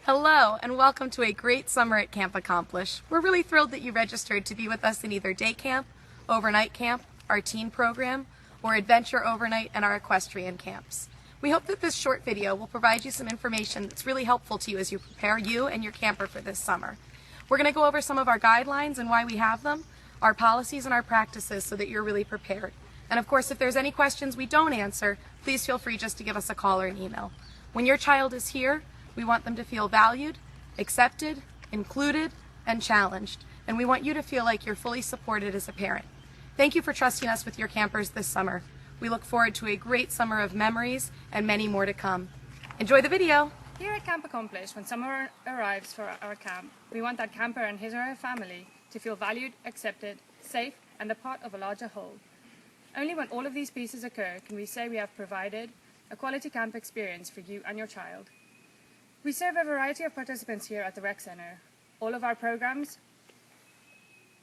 Hello, and welcome to a great summer at Camp Accomplish. We're really thrilled that you registered to be with us in either day camp, overnight camp, our teen program, or adventure overnight and our equestrian camps. We hope that this short video will provide you some information that's really helpful to you as you prepare you and your camper for this summer. We're going to go over some of our guidelines and why we have them, our policies and our practices so that you're really prepared. And of course, if there's any questions we don't answer, please feel free just to give us a call or an email. When your child is here, we want them to feel valued, accepted, included, and challenged. And we want you to feel like you're fully supported as a parent. Thank you for trusting us with your campers this summer. We look forward to a great summer of memories and many more to come. Enjoy the video! Here at Camp Accomplish, when summer arrives for our camp, we want that camper and his or her family to feel valued, accepted, safe, and a part of a larger whole. Only when all of these pieces occur can we say we have provided a quality camp experience for you and your child. We serve a variety of participants here at the Rec Center. All of our programs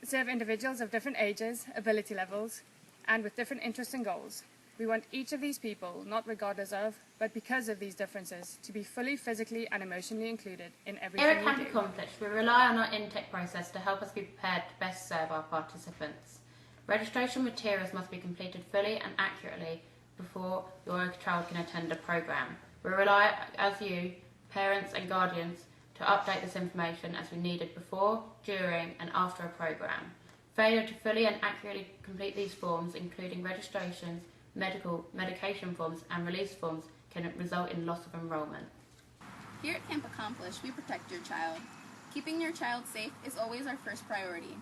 serve individuals of different ages, ability levels, and with different interests and goals. We want each of these people, not regardless of, but because of these differences, to be fully physically and emotionally included in everything we do. Here at Camp Accomplish, we rely on our intake process to help us be prepared to best serve our participants. Registration materials must be completed fully and accurately before your child can attend a program. We rely as you, parents and guardians, to update this information as we need it before, during and after a program. Failure to fully and accurately complete these forms, including registrations, medication forms and release forms, can result in loss of enrollment. Here at Camp Accomplish, we protect your child. Keeping your child safe is always our first priority.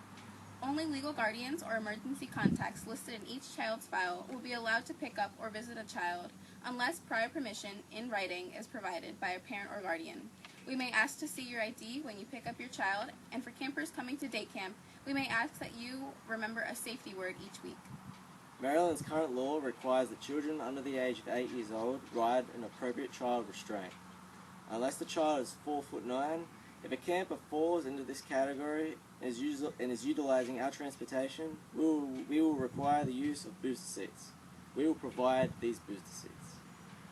Only legal guardians or emergency contacts listed in each child's file will be allowed to pick up or visit a child unless prior permission in writing is provided by a parent or guardian. We may ask to see your ID when you pick up your child, and for campers coming to day camp, we may ask that you remember a safety word each week. Maryland's current law requires that children under the age of 8 years old ride an appropriate child restraint. Unless the child is 4'9", if a camper falls into this category and is utilizing our transportation, we will require the use of booster seats. We will provide these booster seats.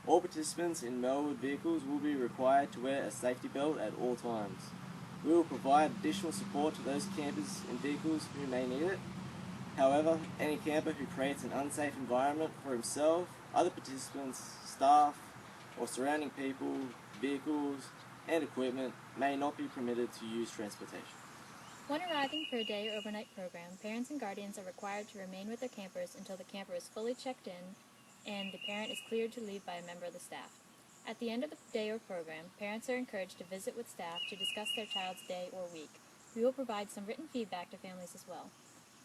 All participants in Melwood vehicles will be required to wear a safety belt at all times. We will provide additional support to those campers in vehicles who may need it. However, any camper who creates an unsafe environment for himself, other participants, staff, or surrounding people, vehicles, and equipment may not be permitted to use transportation. When arriving for a day or overnight program, parents and guardians are required to remain with their campers until the camper is fully checked in and the parent is cleared to leave by a member of the staff. At the end of the day or program, parents are encouraged to visit with staff to discuss their child's day or week. We will provide some written feedback to families as well.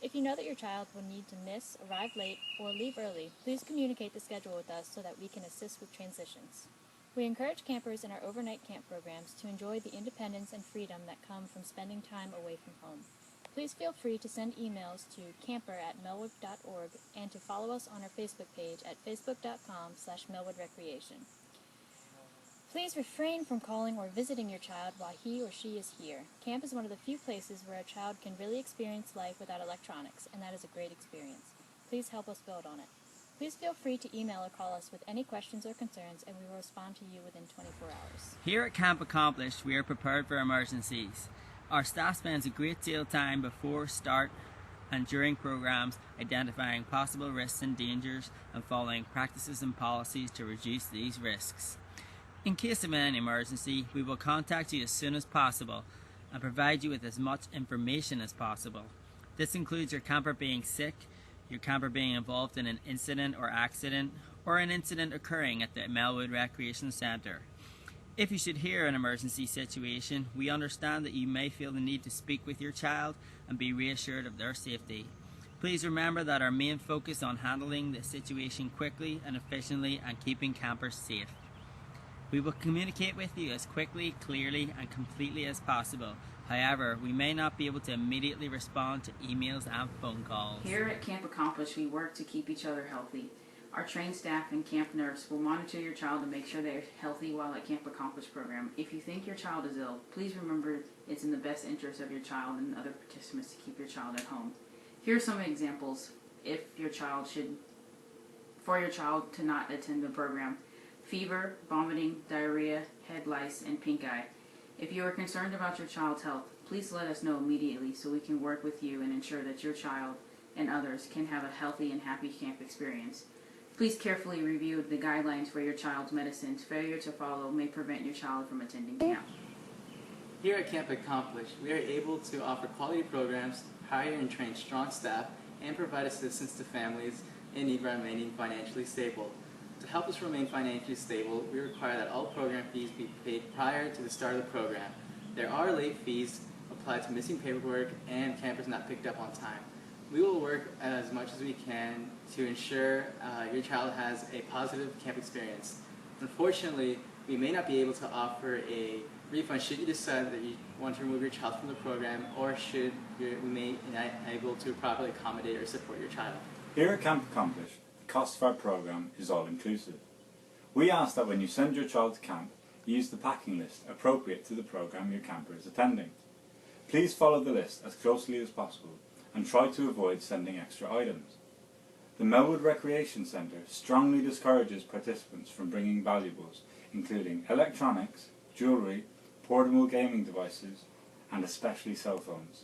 If you know that your child will need to miss, arrive late, or leave early, please communicate the schedule with us so that we can assist with transitions. We encourage campers in our overnight camp programs to enjoy the independence and freedom that come from spending time away from home. Please feel free to send emails to camper@melwood.org and to follow us on our Facebook page at facebook.com/melwoodrecreation. Please refrain from calling or visiting your child while he or she is here. Camp is one of the few places where a child can really experience life without electronics, and that is a great experience. Please help us build on it. Please feel free to email or call us with any questions or concerns, and we will respond to you within 24 hours. Here at Camp Accomplish, we are prepared for emergencies. Our staff spends a great deal of time before, start, and during programs identifying possible risks and dangers and following practices and policies to reduce these risks. In case of any emergency, we will contact you as soon as possible and provide you with as much information as possible. This includes your camper being sick, your camper being involved in an incident or accident, or an incident occurring at the Melwood Recreation Centre. If you should hear an emergency situation, we understand that you may feel the need to speak with your child and be reassured of their safety. Please remember that our main focus is on handling the situation quickly and efficiently and keeping campers safe. We will communicate with you as quickly, clearly, and completely as possible. However, we may not be able to immediately respond to emails and phone calls. Here at Camp Accomplish, we work to keep each other healthy. Our trained staff and camp nurse will monitor your child to make sure they're healthy while at Camp Accomplish program. If you think your child is ill, please remember it's in the best interest of your child and other participants to keep your child at home. Here are some examples for your child to not attend the program: fever, vomiting, diarrhea, head lice, and pink eye. If you are concerned about your child's health, please let us know immediately so we can work with you and ensure that your child and others can have a healthy and happy camp experience. Please carefully review the guidelines for your child's medicines. Failure to follow may prevent your child from attending camp. Here at Camp Accomplish, we are able to offer quality programs, hire and train strong staff, and provide assistance to families in need while remaining financially stable. To help us remain financially stable, we require that all program fees be paid prior to the start of the program. There are late fees applied to missing paperwork and campers not picked up on time. We will work as much as we can to ensure your child has a positive camp experience. Unfortunately, we may not be able to offer a refund should you decide that you want to remove your child from the program, or should we may not be able to properly accommodate or support your child. Here at Camp Accomplish, the cost of our program is all inclusive. We ask that when you send your child to camp, you use the packing list appropriate to the program your camper is attending. Please follow the list as closely as possible and try to avoid sending extra items. The Melwood Recreation Centre strongly discourages participants from bringing valuables, including electronics, jewellery, portable gaming devices, and especially cell phones.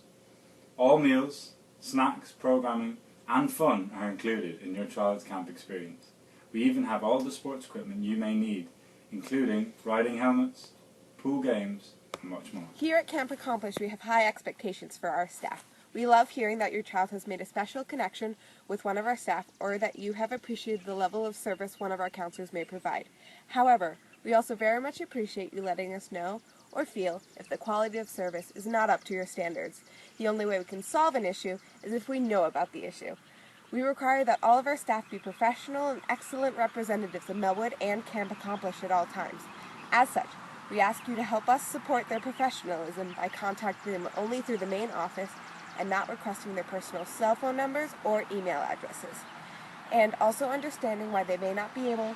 All meals, snacks, programming, and fun are included in your child's camp experience. We even have all the sports equipment you may need, including riding helmets, pool games, and much more. Here at Camp Accomplish, we have high expectations for our staff. We love hearing that your child has made a special connection with one of our staff, or that you have appreciated the level of service one of our counselors may provide. However, we also very much appreciate you letting us know or feel if the quality of service is not up to your standards. The only way we can solve an issue is if we know about the issue. We require that all of our staff be professional and excellent representatives of Melwood and Camp Accomplish at all times. As such, we ask you to help us support their professionalism by contacting them only through the main office and not requesting their personal cell phone numbers or email addresses. And also understanding why they may not be able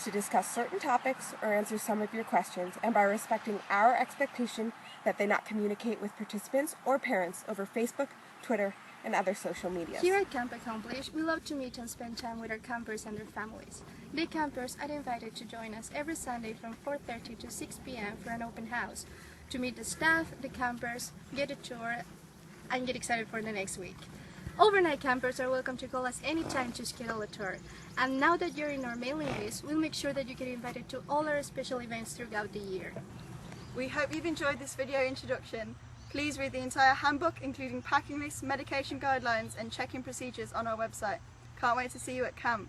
to discuss certain topics or answer some of your questions, and by respecting our expectation that they not communicate with participants or parents over Facebook, Twitter, and other social media. Here at Camp Accomplish, we love to meet and spend time with our campers and their families. Day campers are invited to join us every Sunday from 4:30 to 6 p.m. for an open house, to meet the staff, the campers, get a tour, and get excited for the next week. Overnight campers are welcome to call us anytime to schedule a tour. And now that you're in our mailing list, we'll make sure that you get invited to all our special events throughout the year. We hope you've enjoyed this video introduction. Please read the entire handbook, including packing lists, medication guidelines, and check-in procedures on our website. Can't wait to see you at camp.